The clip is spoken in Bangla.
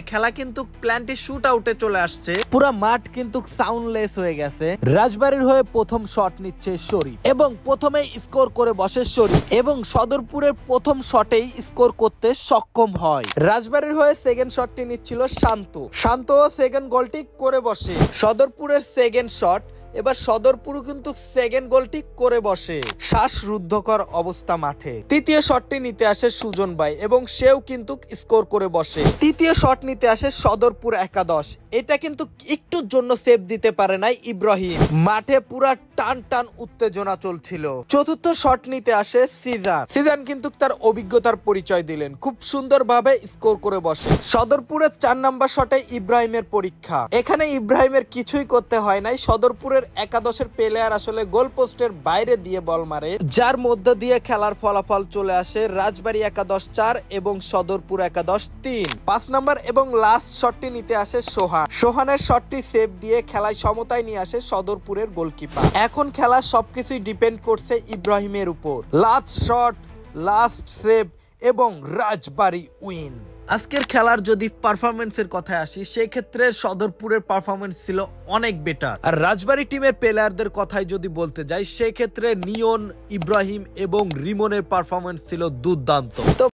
খেলা কিন্তু প্ল্যান্টি শুট আউটে চলে আসছে, পুরো মাঠ কিন্তু সাউন্ডলেস হয়ে গেছে। রাজবাড়ির হয়ে প্রথম শট নিচ্ছে শরীফ এবং প্রথমেই স্কোর করে বসে শরীফ এবং সদরপুরের প্রথম শটেই স্কোর করতে সক্ষম হয়। রাজবাড়ির হয়ে সেকেন্ড শটটি নিচ্ছিল শান্ত সেকেন্ড গোলটি করে বসে। সদরপুরের সেকেন্ড শট, এবার সদরপুর কিন্তু সেকেন্ড গোলটি করে বসে। শ্বাসরুদ্ধকর অবস্থা মাঠে। তৃতীয় শটটি নিতে আসে সুজন ভাই এবং সেও কিন্তু স্কোর করে বসে। তৃতীয় শট নিতে আসে সদরপুর একাদশ, এটা কিন্তু একটুর জন্য সেভ দিতে পারে নাই ইব্রাহিম। মাঠে পুরা টান উত্তেজনা চলছিল। চতুর্থ শট নিতে আসে সিজান কিন্তু তার অভিজ্ঞতার পরিচয় দিলেন, খুব সুন্দরভাবে স্কোর করে বসে। সদরপুরের 4 নাম্বার শটে ইব্রাহিমের পরীক্ষা, এখানে ইব্রাহিমের কিছুই করতে হয় নাই। সদরপুরের একাদশের প্লেয়ার আসলে গোল পোস্টের বাইরে দিয়ে বল মারে, যার মধ্য দিয়ে খেলার ফলাফল চলে আসে রাজবাড়ী একাদশ 4 এবং সদরপুর একাদশ 3। 5 নাম্বার এবং লাস্ট শটটি নিতে আসে সোহানের শটটি সেভ দিয়ে খেলায় সমতায় নিয়ে আসে সদরপুরের গোলকিপার। এখন খেলা সবকিছুই ডিপেন্ড করছে ইব্রাহিমের উপর। লাস্ট শট, লাস্ট সেভ এবং রাজবাড়ী উইন। আজকের খেলার যদি পারফরমেন্সের কথায় আসি, সেই ক্ষেত্রে সদরপুরের পারফরমেন্স ছিল অনেক বেটার। আর রাজবাড়ী টিমের প্লেয়ারদের কথায় যদি বলতে যাই, সেই ক্ষেত্রে নিয়ন, ইব্রাহিম এবং রিমনের পারফরমেন্স ছিল দুর্দান্ত।